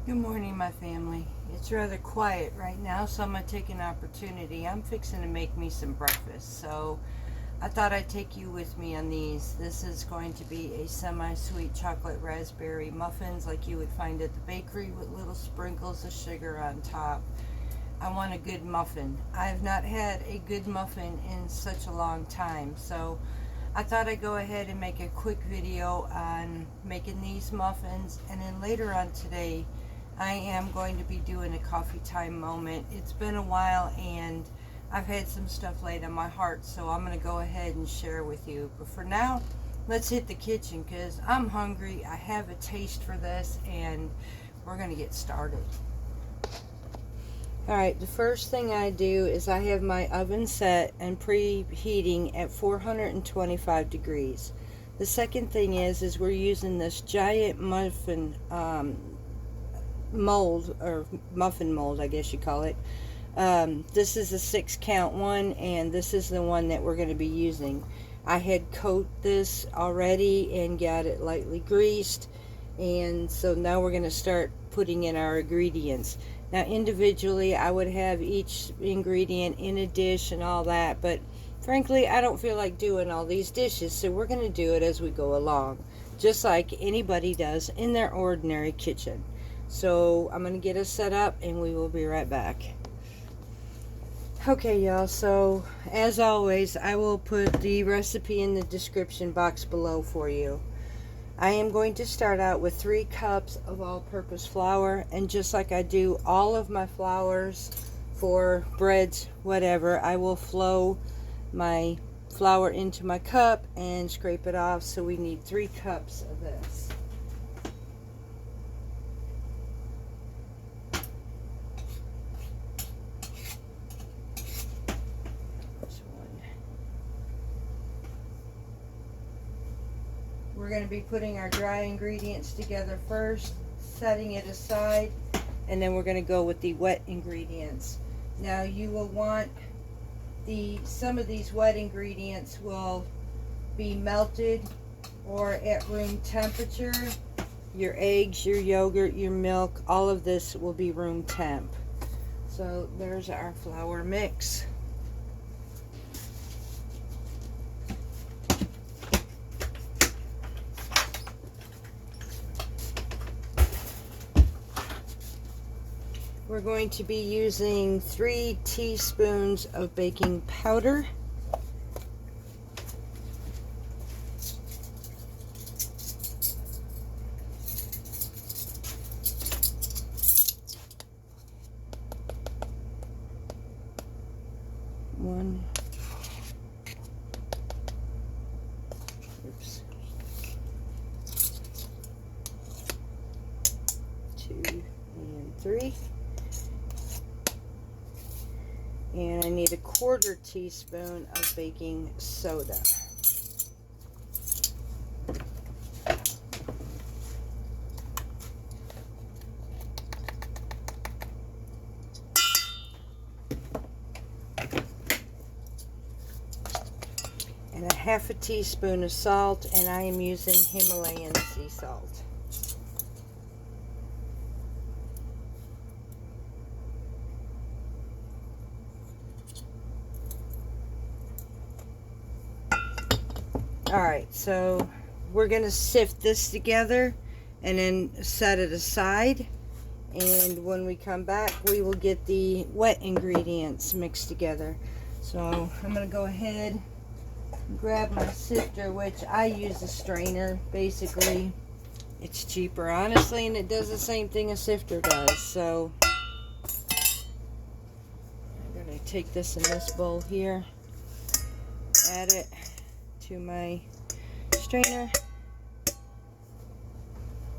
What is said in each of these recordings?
Good morning, my family. It's rather quiet right now, so I'm going to take an opportunity. I'm fixing to make me some breakfast, so I thought I'd take you with me on these. This is going to be a semi-sweet chocolate raspberry muffins like you would find at the bakery with little sprinkles of sugar on top. I want a good muffin. I've not had a good muffin in such a long time, so I thought I'd go ahead and make a quick video on making these muffins, and then later on today I am going to be doing a coffee time moment. It's been a while and I've had some stuff laid on my heart, so I'm going to go ahead and share with you. But for now, let's hit the kitchen because I'm hungry. I have a taste for this and we're going to get started. Alright, the first thing I do is I have my oven set and preheating at 425 degrees. The second thing is we're using this giant muffin mold, or muffin mold I guess you call it. This is a 6-count one, and this is the one that we're going to be using. I had coated this already and got it lightly greased, and so now we're going to start putting in our ingredients. Now individually I would have each ingredient in a dish and all that, but frankly I don't feel like doing all these dishes, so we're going to do it as we go along, just like anybody does in their ordinary kitchen. So I'm going to get us set up and we will be right back. Okay y'all, so as always I will put the recipe in the description box below for you. I am going to start out with 3 cups of all-purpose flour, and just like I do all of my flours for breads, whatever, I will flow my flour into my cup and scrape it off. So we need 3 cups of this. We're going to be putting our dry ingredients together first, setting it aside, and then we're going to go with the wet ingredients. Now you will want some of these wet ingredients will be melted or at room temperature. Your eggs, your yogurt, your milk, all of this will be room temp. So there's our flour mix. We're going to be using 3 teaspoons of baking powder. Two and 3. And I need a 1/4 teaspoon of baking soda. And a 1/2 teaspoon of salt, and I am using Himalayan sea salt. Alright, so we're going to sift this together and then set it aside. And when we come back, we will get the wet ingredients mixed together. So I'm going to go ahead and grab my sifter, which I use a strainer. Basically, it's cheaper, honestly, and it does the same thing a sifter does. So I'm going to take this in this bowl here, add it to my strainer,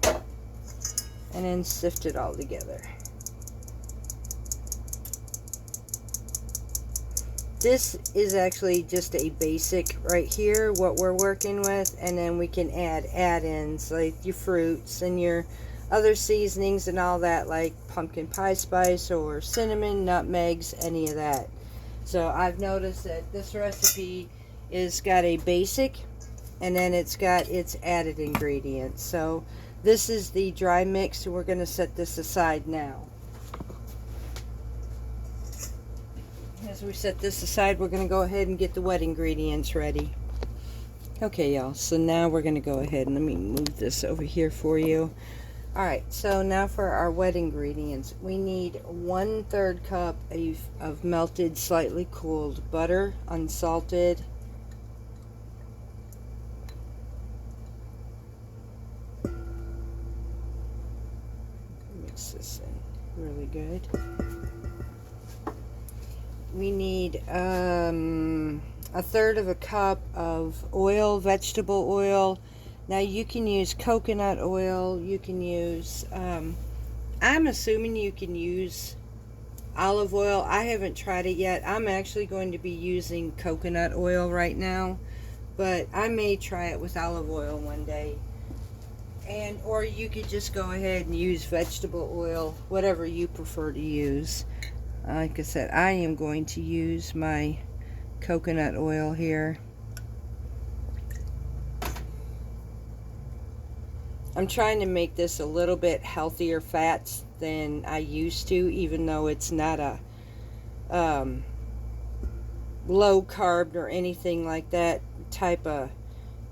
and then sift it all together. This is actually just a basic right here, what we're working with, and then we can add add-ins like your fruits and your other seasonings and all that, like pumpkin pie spice or cinnamon, nutmegs, any of that. So I've noticed that this recipe is got a basic, and then it's got its added ingredients. So This is the dry mix, so we're going to set this aside now. As we set this aside, we're going to go ahead and get the wet ingredients ready. Okay, y'all, so now we're going to go ahead and let me move this over here for you. Alright, so now for our wet ingredients. We need 1/3 cup of melted, slightly cooled butter, unsalted. Mix this in really good. We need 1/3 cup of oil, vegetable oil. Now you can use coconut oil, you can use, I'm assuming you can use olive oil. I haven't tried it yet. I'm actually going to be using coconut oil right now, but I may try it with olive oil one day. And or you could just go ahead and use vegetable oil, whatever you prefer to use. Like I said, I am going to use my coconut oil here. I'm trying to make this a little bit healthier fats than I used to, even though it's not a low carb or anything like that type of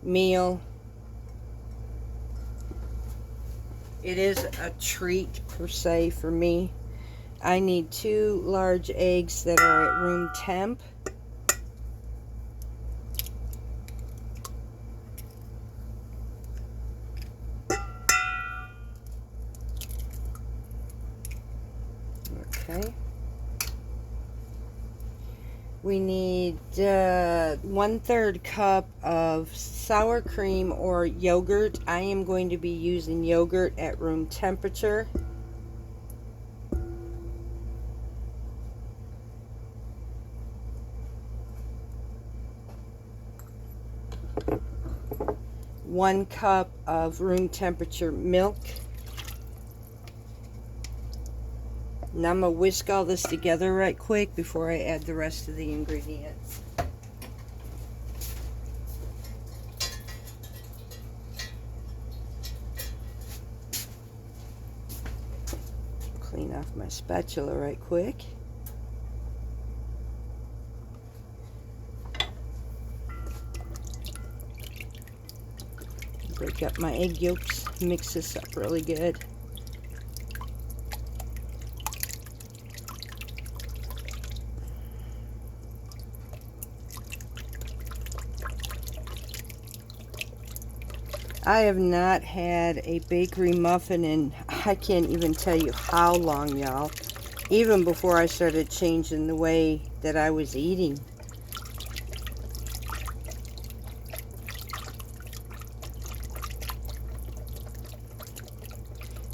meal. It is a treat per se for me. I need 2 large eggs that are at room temp. Okay. We need 1/3 cup of sour cream or yogurt. I am going to be using yogurt at room temperature. One cup of room temperature milk. Now I'm going to whisk all this together right quick before I add the rest of the ingredients. Clean off my spatula right quick. Break up my egg yolks, mix this up really good. I have not had a bakery muffin in, I can't even tell you how long, y'all. Even before I started changing the way that I was eating.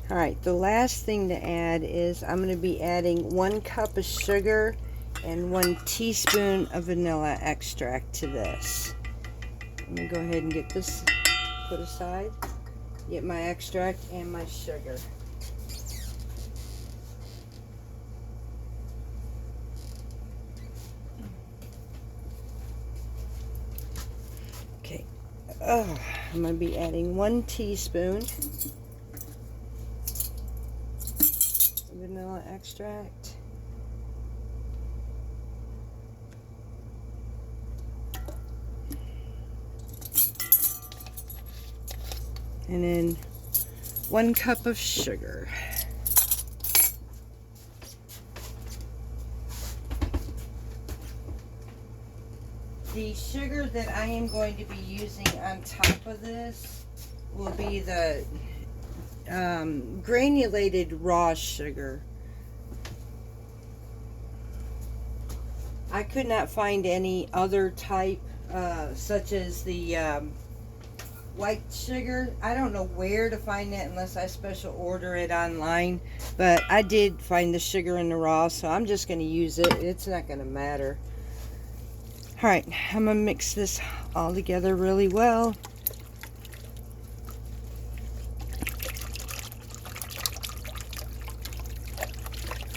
Alright, the last thing to add is I'm going to be adding 1 cup of sugar and 1 teaspoon of vanilla extract to this. Let me go ahead and get this put aside. Get my extract and my sugar. Okay, I'm going to be adding 1 teaspoon vanilla extract. And then 1 cup of sugar. The sugar that I am going to be using on top of this will be the granulated raw sugar. I could not find any other type such as the white sugar. I don't know where to find that unless I special order it online, but I did find the sugar in the raw, so I'm just going to use it. It's not going to matter. Alright, I'm going to mix this all together really well.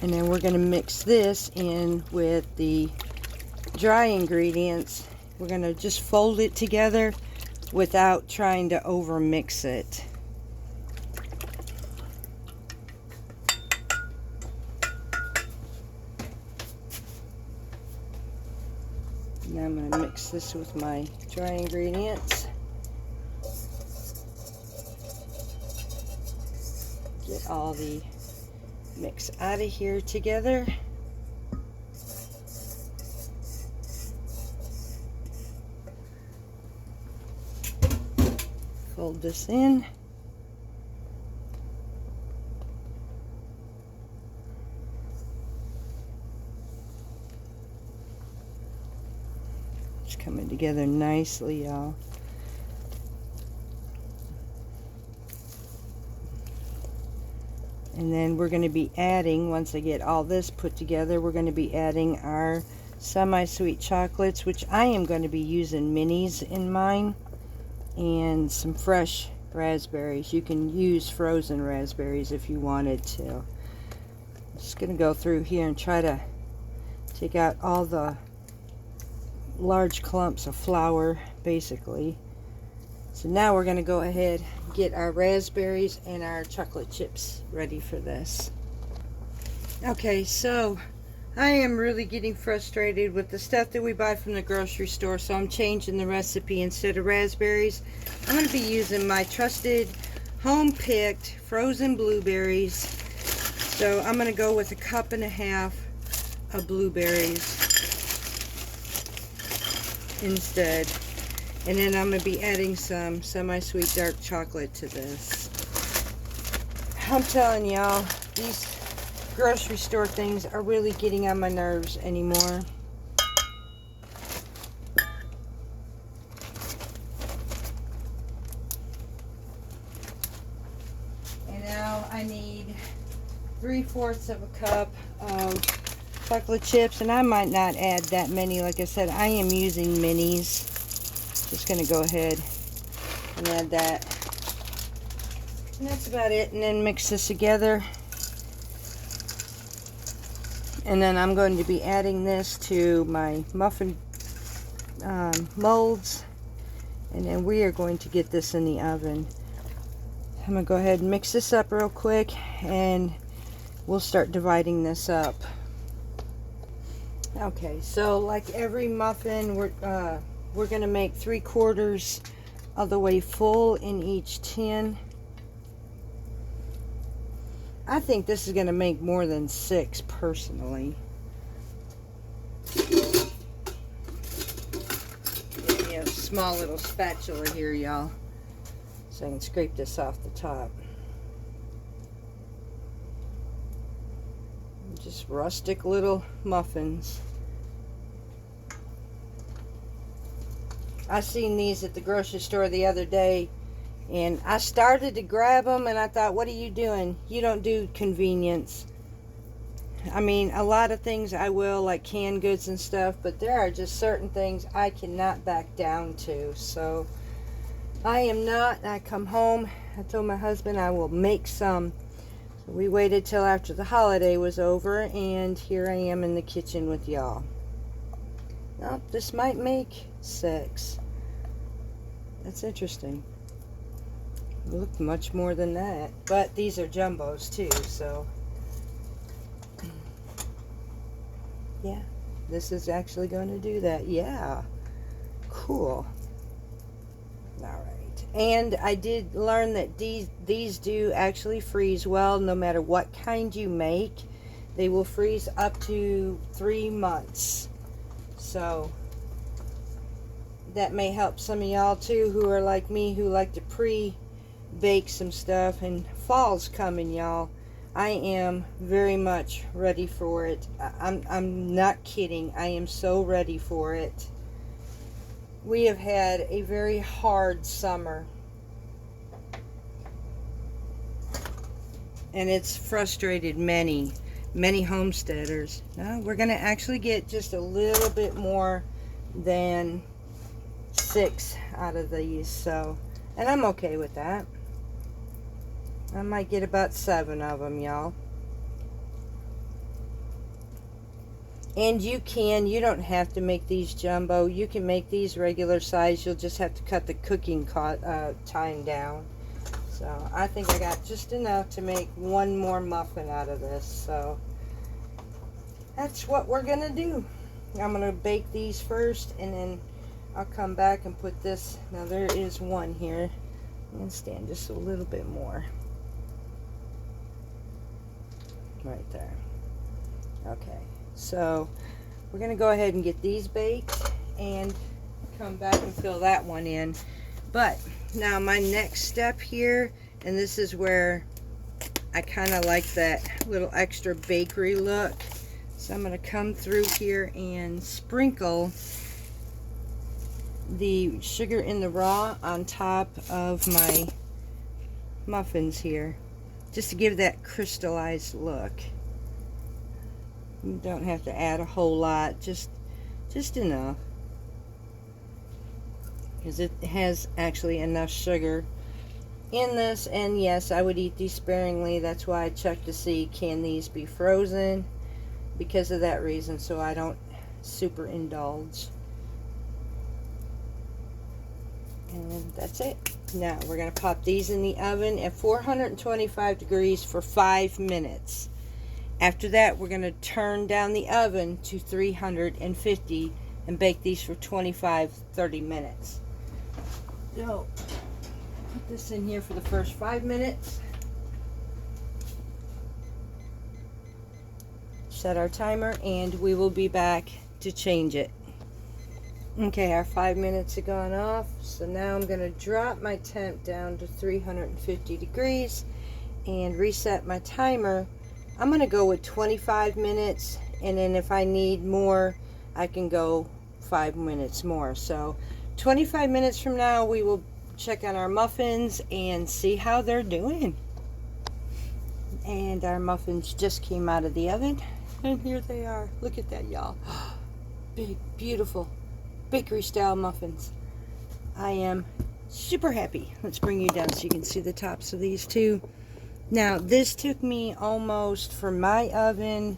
And then we're going to mix this in with the dry ingredients. We're going to just fold it together without trying to over mix it. Now I'm going to mix this with my dry ingredients. Get all the mix out of here together. Fold this in. It's coming together nicely, y'all. And then we're going to be adding, once I get all this put together, we're going to be adding our semi-sweet chocolates, which I am going to be using minis in mine, and some fresh raspberries. You can use frozen raspberries if you wanted to. I'm just going to go through here and try to take out all the large clumps of flour, basically. So now we're going to go ahead and get our raspberries and our chocolate chips ready for this. Okay, so I am really getting frustrated with the stuff that we buy from the grocery store, so I'm changing the recipe. Instead of raspberries, I'm going to be using my trusted home-picked frozen blueberries. So I'm going to go with 1.5 cups of blueberries instead. And then I'm going to be adding some semi-sweet dark chocolate to this. I'm telling y'all, these grocery store things are really getting on my nerves anymore. And now I need 3/4 of a cup of chocolate chips, and I might not add that many. Like I said, I am using minis. Just going to go ahead and add that. And that's about it. And then mix this together. And then I'm going to be adding this to my muffin molds. And then we are going to get this in the oven. I'm going to go ahead and mix this up real quick, and we'll start dividing this up. Okay, so like every muffin, we're going to make 3/4 of the way full in each tin. I think this is going to make more than 6 personally. Give me a small little spatula here, y'all, so I can scrape this off the top. Just rustic little muffins. I seen these at the grocery store the other day, and I started to grab them, and I thought, what are you doing? You don't do convenience. I mean, a lot of things I will, like canned goods and stuff, but there are just certain things I cannot back down to. So I am not. I come home, I told my husband I will make some. So we waited till after the holiday was over, and here I am in the kitchen with y'all. Now, this might make 6. That's interesting. It looked much more than that. But these are jumbos too, so yeah, this is actually going to do that. Yeah, cool. Alright, and I did learn that these do actually freeze well, no matter what kind you make. They will freeze up to 3 months. So that may help some of y'all too, who are like me, who like to pre-bake some stuff. And fall's coming, y'all. I am very much ready for it. I'm not kidding. I am so ready for it. We have had a very hard summer, and it's frustrated many homesteaders. Now we're going to actually get just a little bit more than 6 out of these, so, and I'm okay with that. I might get about 7 of them, y'all. And you don't have to make these jumbo. You can make these regular size. You'll just have to cut the cooking time down. So I think I got just enough to make 1 more muffin out of this. So that's what we're gonna do. I'm going to bake these first, and then I'll come back and put this. Now there is one here. I'm going to stand just a little bit more. Right there. Okay, so we're going to go ahead and get these baked and come back and fill that one in. But now my next step here, and this is where I kind of like that little extra bakery look. So I'm going to come through here and sprinkle the sugar in the raw on top of my muffins here, just to give that crystallized look. You don't have to add a whole lot, just enough, because it has actually enough sugar in this. And yes, I would eat these sparingly. That's why I check to see, can these be frozen, because of that reason, so I don't super indulge. And that's it. Now we're going to pop these in the oven at 425 degrees for 5 minutes. After that, we're going to turn down the oven to 350 and bake these for 25-30 minutes. So, put this in here for the first 5 minutes. Set our timer, and we will be back to change it. Okay, our 5 minutes have gone off, so now I'm going to drop my temp down to 350 degrees and reset my timer. I'm going to go with 25 minutes, and then if I need more, I can go 5 minutes more. So 25 minutes from now, we will check on our muffins and see how they're doing. And our muffins just came out of the oven, and here they are. Look at that, y'all. Big, beautiful bakery style muffins. I am super happy. Let's bring you down so you can see the tops of these too. Now, this took me almost, for my oven,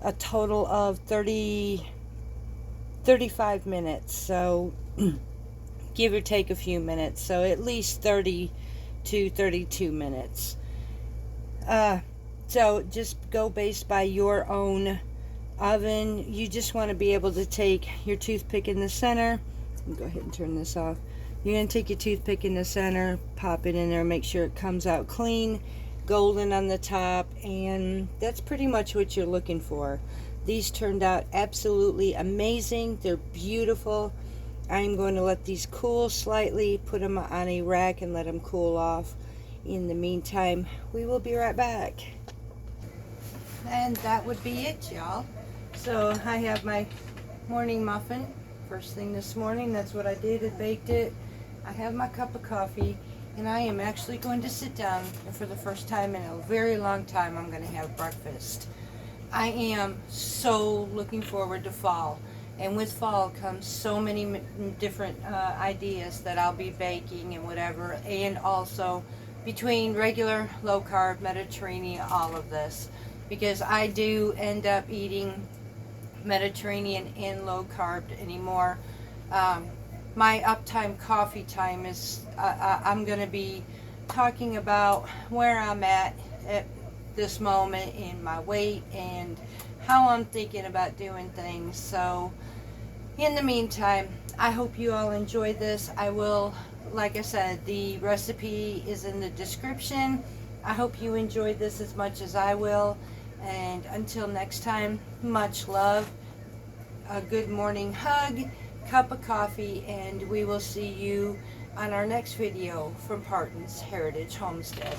a total of 35 minutes. So, give or take a few minutes. So, at least 30 to 32 minutes. So, just go based by your own oven. You just want to be able to take your toothpick in the center. Let me go ahead and turn this off. You're going to take your toothpick in the center, pop it in there, make sure it comes out clean, golden on the top, and that's pretty much what you're looking for. These turned out absolutely amazing. They're beautiful. I'm going to let these cool slightly, put them on a rack and let them cool off. In the meantime, we will be right back. And that would be it, y'all. So I have my morning muffin first thing this morning. That's what I did. I baked it. I have my cup of coffee, and I am actually going to sit down, and for the first time in a very long time, I'm going to have breakfast. I am so looking forward to fall, and with fall comes so many different ideas that I'll be baking and whatever, and also between regular, low carb, Mediterranean, all of this, because I do end up eating Mediterranean and low carb anymore. My uptime coffee time is, I'm going to be talking about where I'm at this moment in my weight and how I'm thinking about doing things. So in the meantime, I hope you all enjoy this. I will, like I said, the recipe is in the description. I hope you enjoyed this as much as I will. And until next time, much love, a good morning hug, cup of coffee, and we will see you on our next video from Parton's Heritage Homestead.